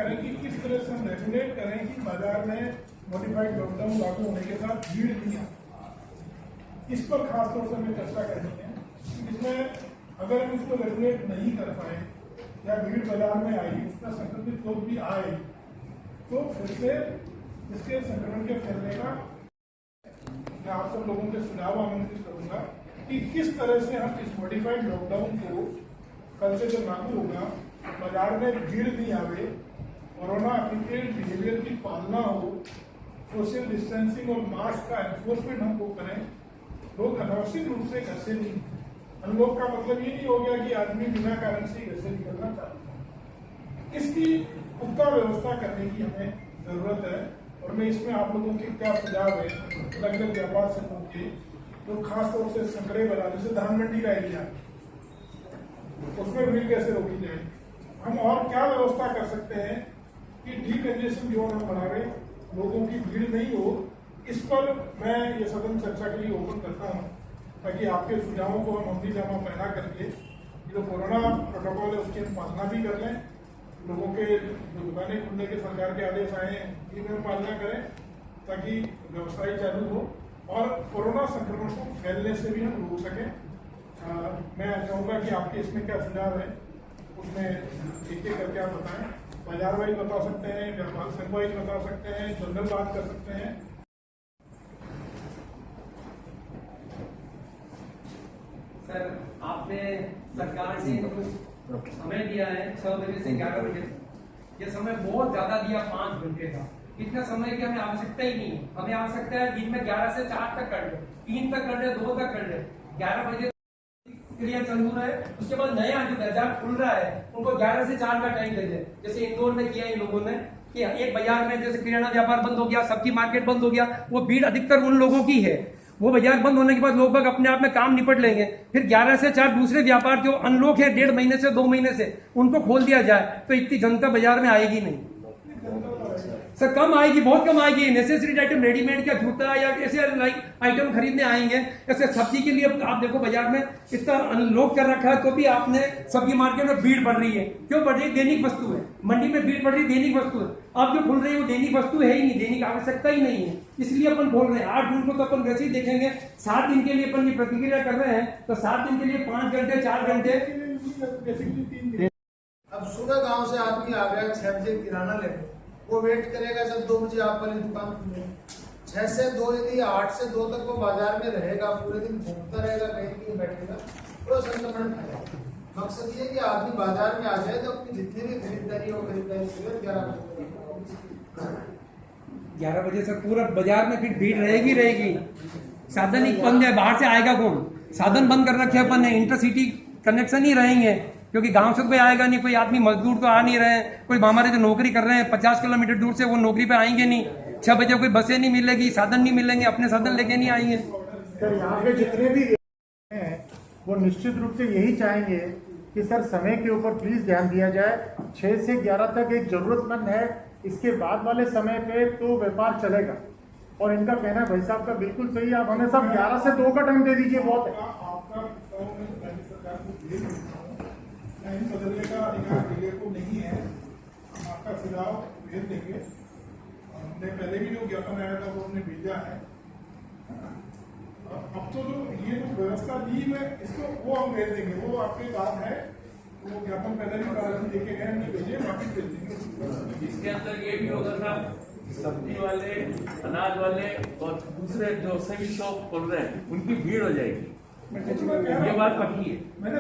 करें कि किस तरह से हम रेगुलेट करें कि बाजार में मॉडिफाइड लॉकडाउन लागू होने के बाद भीड़ नहीं आती। इस पर खासतौर से हमें चर्चा करनी है। इसमें अगर हम इसको रेगुलेट नहीं कर पाए या भीड़ बाजार में आई, उसमें संक्रमित लोग भी आए, तो फिर से इसके संक्रमण के फैलने का मैं आप सब लोगों के सुझाव आमंत्रित करूंगा कि किस तरह से हम इस मॉडिफाइड लॉकडाउन को कल से जब लागू होगा, बाजार में भीड़ नहीं आवे, कोरोना एप्रोप्रिएट बिहेवियर की पालना हो, सोशल डिस्टेंसिंग और मास्क का एनफोर्समेंट हमको करें, लोग अनावश्यक रूप से घर से नहीं। अनलॉक का मतलब ये नहीं हो गया कि आदमी बिना कारण से घर से निकलना चाहता है। इसकी पुख्ता व्यवस्था करने की हमें जरूरत है। और मैं इसमें आप लोगों के क्या सुझाव है, अलग अलग व्यापार संघों के जो खासतौर से संकरे बाजार जैसे धान मंडी का एरिया, उसमें भीड़ कैसे रोकी जाए, हम और क्या व्यवस्था कर सकते हैं कि डीकंजेशन जोन हम बनावे, लोगों की भीड़ नहीं हो। इस पर मैं ये सदन चर्चा के लिए ओपन करता हूँ ताकि आपके सुझावों को हम अमली जामा पहना करके जो कोरोना प्रोटोकॉल है उसकी हम पालना भी कर लें। लोगों के जो दुकानें खुलने के सरकार के आदेश आए हैं इनकी हम पालना करें ताकि व्यवसाय चालू हो और कोरोना संक्रमण को फैलने से भी हम रोक सकें। मैं चाहूँगा कि आपके इसमें क्या सुझाव है उसमें एक एक करके आप बताएं। बाजार वाइज बता सकते हैं, व्यापार संघ वाइज बता सकते हैं, जनरल बात कर सकते हैं। सर, आपने सरकार ने समय दिया है 6 बजे से 11 बजे, ये समय बहुत ज्यादा दिया, 5 घंटे का। इतना समय की हमें आवश्यकता ही नहीं है। हमें आवश्यकता है दिन में 11 से 4 तक कर ले, 3 तक कर ले, 2 तक कर ले, 11 बजे क्रिया चालू रहा है। उसके बाद नया जो बाजार खुल रहा है उनको 11 से 4 का टाइम दे दे। जैसे इंदौर में किया इन लोगों ने कि एक बाजार में जैसे किराना व्यापार बंद हो गया, सब्जी मार्केट बंद हो गया, वो भीड़ अधिकतर उन लोगों की है। वो बाजार बंद होने के बाद लोग बाग अपने आप में काम निपट लेंगे। फिर 11 से 4 दूसरे व्यापार जो अनलॉक है 1.5 महीने से 2 महीने से, उनको खोल दिया जाए तो इतनी जनता बाजार में आएगी नहीं सर, कम आएगी, बहुत कम आएगी। नेसेसरी आइटम रेडीमेड का जूता या ऐसे लाइक आइटम खरीदने आएंगे। ऐसे सब्जी के लिए आप देखो बाजार में इतना अनलॉक कर रखा है तो भी आपने सब्जी मार्केट में भीड़ बढ़ रही है। क्यों बढ़ रही है? दैनिक वस्तु है, मंडी में भीड़ बढ़ रही है, दैनिक वस्तु है। अब जो खुल रही है वो दैनिक वस्तु है ही नहीं, दैनिक आवश्यकता ही नहीं है, इसलिए अपन बोल रहे हैं। 8 जून को तो अपन वैसे ही देखेंगे, 7 दिन के लिए अपन ये प्रतिक्रिया कर रहे हैं, तो 7 दिन के लिए 5 घंटे 4 घंटे। अब सुबह गांव से आदमी आ गया 6 बजे किराना लेने, वो वेट करेगा जब 2 बजे आप वाली दुकान खुले। 6 से 2 यदि 8 से 2 तक वो बाजार में रहेगा, पूरे दिन घूमता रहेगा, कहीं बैठेगा, तो संक्रमण फैलेगा। मकसद ये कि आदमी बाजार में आ जाए तो अपनी जितनी भी खरीदारी हो खरीदारी 11 बजे से पूरा बाजार में फिर भीड़ रहेगी। साधन ही बंद है, बाहर से आएगा कौन? साधन बंद कर रखे अपन ने, इंटरसिटी कनेक्शन ही रहेंगे क्योंकि गांव से कोई आएगा नहीं। कोई आदमी मजदूर तो आ नहीं रहे हैं, कोई हमारे जो नौकरी कर रहे हैं 50 किलोमीटर दूर से, वो नौकरी पे आएंगे नहीं। 6 बजे कोई बसें नहीं मिलेगी, साधन नहीं मिलेंगे, अपने साधन लेके नहीं आएंगे। सर, यहाँ पे जितने भी हैं वो निश्चित रूप से यही चाहेंगे कि सर समय के ऊपर प्लीज ध्यान दिया जाए। 6 से 11 तक एक जरूरतमंद है, इसके बाद वाले समय पे तो व्यापार चलेगा। और इनका कहना है भाई साहब का बिल्कुल सही है, आप हमें सब 11 से 2 का टाइम दे दीजिए, बहुत है। टाइम बदलने का अधिकार डीलर को नहीं है, हम आपका सुझाव भेज देंगे। हमने पहले भी जो ज्ञापन आया था वो हमने भेजा है। अब तो जो ये जो व्यवस्था दी है इसको वो हम भेज देंगे, वो आपके पास है। वो ज्ञापन पहले भी प्रारंभ देके गए, हमने भेजे, वापिस भेज देंगे। इसके अंदर ये भी होगा था, सब्जी वाले, अनाज वाले और दूसरे जो सभी शॉप खोल रहे हैं उनकी भीड़ हो जाएगी। ये बात पक्की है। मैंने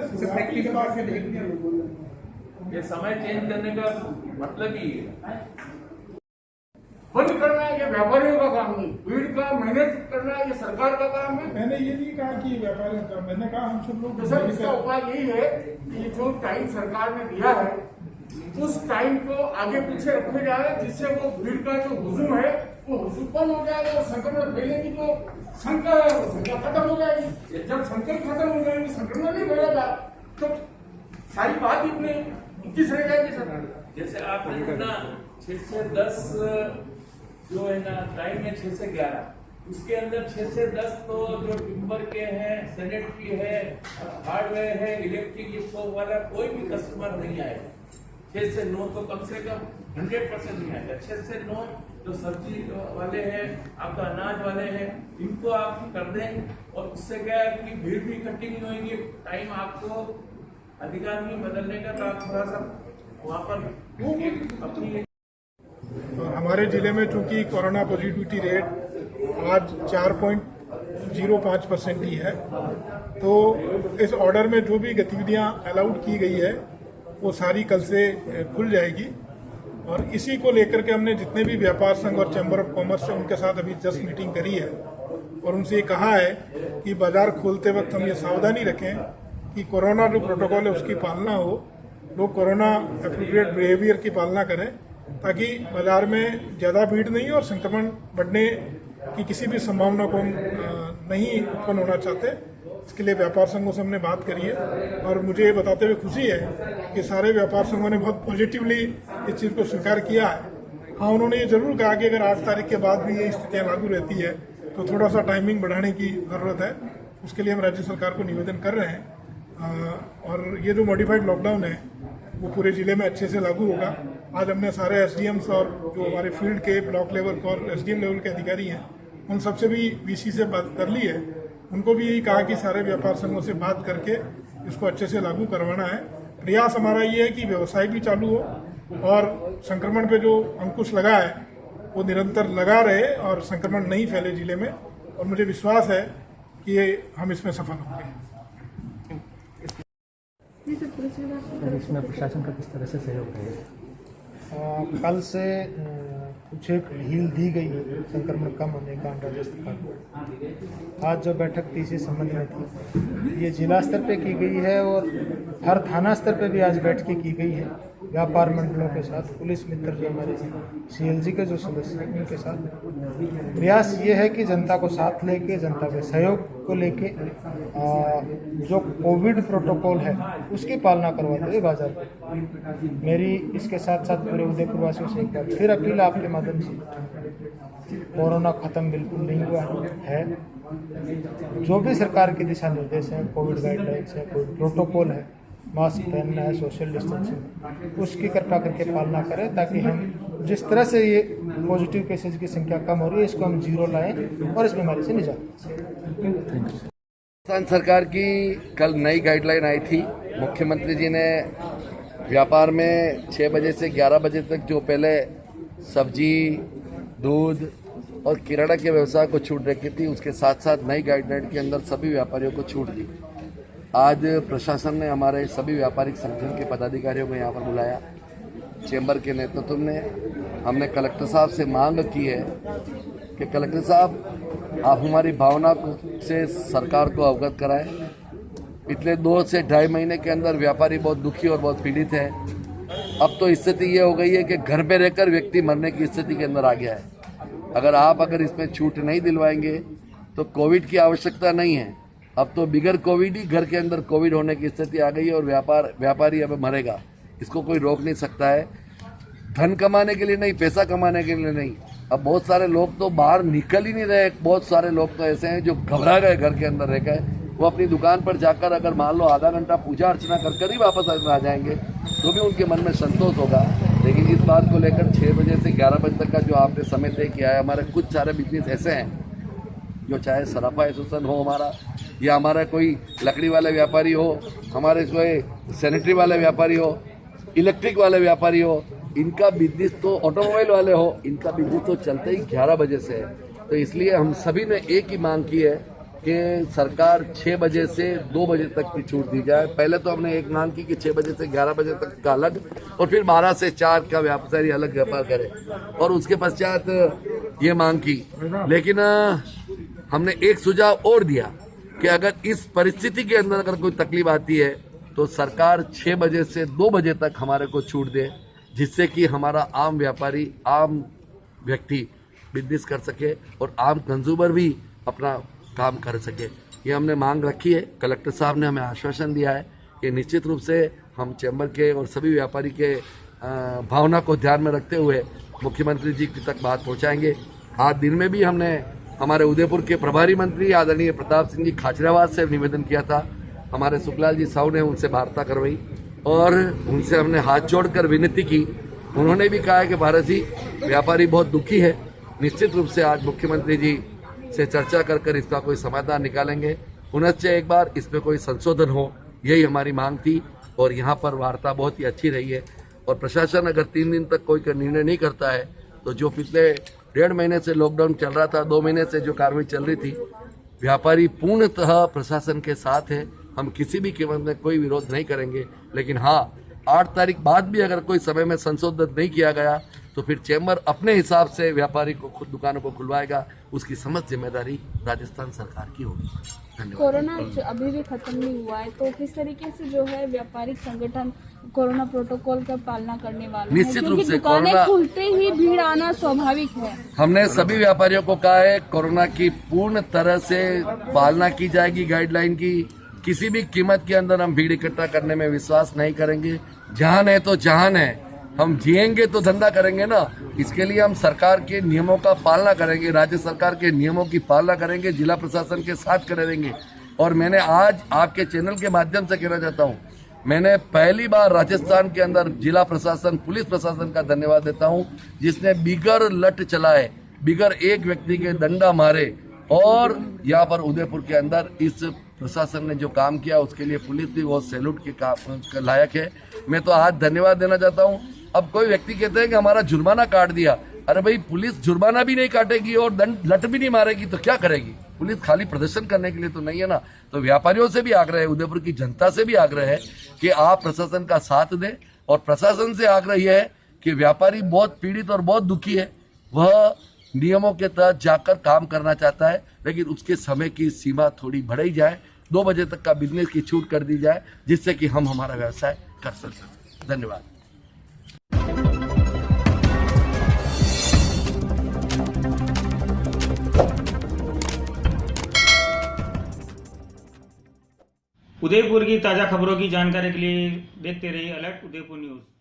ये समय चेंज करने का मतलब ही है। बंद करना है ये व्यापारियों का काम नहीं, भीड़ का मैनेज करना है ये सरकार का काम है। मैंने ये नहीं कहा कि व्यापारियों का, मैंने कहा हम सब लोग। तो सर, इसका उपाय यही है कि जो टाइम सरकार ने दिया है उस टाइम को आगे पीछे रखे जाए, जिससे वो भीड़ का जो हुजूम है वो हुजूम कम हो जाएगा और संक्रमण फैलने की जो शंका है वो शंका खत्म हो जाएगी। जब संक्रमण खत्म हो जाएगी, संक्रमण नहीं फैलेगा तो सारी बात इतनी किस रह जाएगी सर। जैसे आपने ना 6 से 10 जो है ना टाइम है 6 से 11, उसके अंदर 6 से 10 तो जो टिम्बर के हैं, सैनिटरी है, हार्डवेयर है, इलेक्ट्रिक स्टोव वाला कोई भी कस्टमर नहीं आएगा। 6 से 9 तो कम से कम 100% नहीं आएगा। 6 से 9 जो सब्जी वाले हैं, आपका अनाज वाले हैं, इनको आप कर दें, और उससे क्या है कि भीड़ भी इकट्ठी नहीं होगी। टाइम आपको अधिकार नहीं बदलने का, तो आप थोड़ा सा वहाँ पर अपनी और हमारे जिले में चूंकि कोरोना पॉजिटिविटी रेट आज 4.05% ही है, तो इस ऑर्डर में जो भी गतिविधियां अलाउड की गई है वो सारी कल से खुल जाएगी। और इसी को लेकर के हमने जितने भी व्यापार संघ और चैम्बर ऑफ कॉमर्स है उनके साथ अभी जस्ट मीटिंग करी है और उनसे ये कहा है कि बाजार खोलते वक्त हम ये सावधानी रखें कि कोरोना जो प्रोटोकॉल है उसकी पालना हो, लोग कोरोना एप्रोप्रिएट बिहेवियर की पालना करें, ताकि बाजार में ज़्यादा भीड़ नहीं और संक्रमण बढ़ने की किसी भी संभावना को हम नहीं उत्पन्न होना चाहते। इसके लिए व्यापार संघों से हमने बात करी है और मुझे ये बताते हुए खुशी है कि सारे व्यापार संघों ने बहुत पॉजिटिवली इस चीज़ को स्वीकार किया है। हाँ, उन्होंने ये जरूर कहा कि अगर 8 तारीख के बाद भी ये स्थितियाँ लागू रहती है तो थोड़ा सा टाइमिंग बढ़ाने की ज़रूरत है। उसके लिए हम राज्य सरकार को निवेदन कर रहे हैं और ये जो मॉडिफाइड लॉकडाउन है वो पूरे जिले में अच्छे से लागू होगा। आज हमने सारे एसडीएम्स और जो हमारे फील्ड के ब्लॉक लेवल और एसडीएम लेवल के अधिकारी हैं उन सबसे भी वीसी से बात कर ली है। उनको भी यही कहा कि सारे व्यापार संघों से बात करके इसको अच्छे से लागू करवाना है। प्रयास हमारा ये है कि व्यवसाय भी चालू हो और संक्रमण पे जो अंकुश लगा है वो निरंतर लगा रहे और संक्रमण नहीं फैले जिले में, और मुझे विश्वास है कि हम इसमें सफल होंगे। इसमें प्रशासन का किस तरह से सहयोग रहेगा? कल से कुछ एक ढील दी गई है संक्रमण कम होने का राज्य सरकार को। आज जो बैठक थी इसी संबंध में थी, ये जिला स्तर पे की गई है और हर थाना स्तर पे भी आज बैठकें की गई है व्यापार मंडलों के साथ, पुलिस मित्र जो हमारे सीएलजी के जो सदस्य हैं उनके साथ। प्रयास ये है कि जनता को साथ लेके, जनता के सहयोग को लेके जो कोविड प्रोटोकॉल है उसकी पालना करवाते हुए बाजार में। मेरी इसके साथ साथ पूरे उदयपुर वासियों से एक बार फिर अपील आपके माध्यम से, कोरोना खत्म बिल्कुल नहीं हुआ है। जो भी सरकार के दिशा निर्देश हैं, कोविड गाइडलाइंस है, कोविड प्रोटोकॉल है, मास्क पहनना है, सोशल डिस्टेंसिंग, उसकी कृपा करके पालना करें ताकि हम जिस तरह से ये पॉजिटिव केसेज की संख्या कम हो रही है इसको हम जीरो लाएं और इस बीमारी से निजात पाएं। राजस्थान सरकार की कल नई गाइडलाइन आई थी। मुख्यमंत्री जी ने व्यापार में 6 बजे से 11 बजे तक जो पहले सब्जी, दूध और किराना के व्यवसाय को छूट रखी थी, उसके साथ साथ नई गाइडलाइन के अंदर सभी व्यापारियों को छूट दी। आज प्रशासन ने हमारे सभी व्यापारिक संगठन के पदाधिकारियों को यहाँ पर बुलाया। चेंबर के नेतृत्व में हमने कलेक्टर साहब से मांग की है कि कलेक्टर साहब आप हमारी भावना से सरकार को अवगत कराएं। पिछले 2 से 2.5 महीने के अंदर व्यापारी बहुत दुखी और बहुत पीड़ित है। अब तो स्थिति ये हो गई है कि घर पे रहकर व्यक्ति मरने की स्थिति के अंदर आ गया है। अगर इसमें छूट नहीं दिलवाएंगे तो कोविड की आवश्यकता नहीं है। अब तो बिगर कोविड ही घर के अंदर कोविड होने की स्थिति आ गई है और व्यापारी अब मरेगा। इसको कोई रोक नहीं सकता है। धन कमाने के लिए नहीं, पैसा कमाने के लिए नहीं। अब बहुत सारे लोग तो बाहर निकल ही नहीं रहे। बहुत सारे लोग तो ऐसे हैं जो घबरा गए घर के अंदर रह गए। वो अपनी दुकान पर जाकर अगर मान लो आधा घंटा पूजा अर्चना कर ही वापस आ जाएंगे तो भी उनके मन में संतोष होगा। लेकिन इस बात को लेकर 6 बजे से 11 बजे तक का जो आपने समय तय किया है, हमारे कुछ सारे बिजनेस ऐसे हैं जो चाहे सराफा एसोसिएशन हो हमारा, या हमारा कोई लकड़ी वाले व्यापारी हो, हमारे कोई सैनिटरी वाले व्यापारी हो, इलेक्ट्रिक वाले व्यापारी हो, इनका बिजनेस तो ऑटोमोबाइल वाले हो, इनका बिजनेस तो चलते ही 11 बजे से है। तो इसलिए हम सभी ने एक ही मांग की है कि सरकार 6 बजे से 2 बजे तक की छूट दी जाए। पहले तो हमने एक मांग की कि 6 बजे से 11 बजे तक का अलग और फिर 12 से 4 का व्यापारी अलग व्यापार करे, और उसके पश्चात ये मांग की। लेकिन हमने एक सुझाव और दिया कि अगर इस परिस्थिति के अंदर अगर कोई तकलीफ आती है तो सरकार 6 बजे से 2 बजे तक हमारे को छूट दे, जिससे कि हमारा आम व्यापारी, आम व्यक्ति बिजनेस कर सके और आम कंज्यूमर भी अपना काम कर सके। ये हमने मांग रखी है। कलेक्टर साहब ने हमें आश्वासन दिया है कि निश्चित रूप से हम चैम्बर के और सभी व्यापारी के भावना को ध्यान में रखते हुए मुख्यमंत्री जी तक बात पहुंचाएंगे। आज दिन में भी हमने हमारे उदयपुर के प्रभारी मंत्री आदरणीय प्रताप सिंह जी खाचराबाद से निवेदन किया था। हमारे सुखलाल जी साहू ने उनसे वार्ता करवाई और उनसे हमने हाथ जोड़कर विनती की। उन्होंने भी कहा है कि भारत जी, व्यापारी बहुत दुखी है, निश्चित रूप से आज मुख्यमंत्री जी से चर्चा कर इसका कोई समाधान निकालेंगे। पुनश्च एक बार इसमें कोई संशोधन हो, यही हमारी मांग थी और यहाँ पर वार्ता बहुत ही अच्छी रही है। और प्रशासन अगर 3 दिन तक कोई निर्णय नहीं करता है तो जो पिछले 1.5 महीने से लॉकडाउन चल रहा था, 2 महीने से जो कार्रवाई चल रही थी, व्यापारी पूर्णतः प्रशासन के साथ है। हम किसी भी कीमत में कोई विरोध नहीं करेंगे, लेकिन हाँ, 8 तारीख बाद भी अगर कोई समय में संशोधन नहीं किया गया तो फिर चैम्बर अपने हिसाब से व्यापारी को खुद दुकानों को खुलवाएगा। उसकी समस्त जिम्मेदारी राजस्थान सरकार की होगी। धन्यवाद। कोरोना अभी भी खत्म नहीं हुआ है, तो किस तरीके से जो है व्यापारिक संगठन कोरोना प्रोटोकॉल का पालना करने वाले हैं? निश्चित रूप से दुकानें कोरोना खुलते ही भीड़ आना स्वाभाविक है। हमने सभी व्यापारियों को कहा है, कोरोना की पूर्ण तरह से पालना की जाएगी गाइडलाइन की। किसी भी कीमत के अंदर हम भीड़ इकट्ठा करने में विश्वास नहीं करेंगे। जहान है तो जहान है, हम जिएंगे तो धंधा करेंगे ना। इसके लिए हम सरकार के नियमों का पालना करेंगे, राज्य सरकार के नियमों की पालना करेंगे, जिला प्रशासन के साथ करेंगे। और मैंने आज आपके चैनल के माध्यम से कहना चाहता हूँ, मैंने पहली बार राजस्थान के अंदर जिला प्रशासन, पुलिस प्रशासन का धन्यवाद देता हूँ, जिसने बिगर लट चलाए, बिगर एक व्यक्ति के डंडा मारे और यहाँ पर उदयपुर के अंदर इस प्रशासन ने जो काम किया उसके लिए पुलिस भी बहुत सैल्यूट के लायक है। मैं तो आज धन्यवाद देना चाहता हूँ। अब कोई व्यक्ति कहते हैं कि हमारा जुर्माना काट दिया, अरे भाई, पुलिस जुर्माना भी नहीं काटेगी और दंड लट भी नहीं मारेगी तो क्या करेगी? पुलिस खाली प्रदर्शन करने के लिए तो नहीं है ना। तो व्यापारियों से भी आग्रह है, उदयपुर की जनता से भी आग्रह है कि आप प्रशासन का साथ दें। और प्रशासन से आग्रह यह है कि व्यापारी बहुत पीड़ित और बहुत दुखी है, वह नियमों के तहत जाकर काम करना चाहता है, लेकिन उसके समय की सीमा थोड़ी बढ़ाई जाए, 2 बजे तक का बिजनेस की छूट कर दी जाए, जिससे कि हम हमारा व्यवसाय कर सकें। धन्यवाद। उदयपुर की ताज़ा खबरों की जानकारी के लिए देखते रहिए अलर्ट उदयपुर न्यूज़।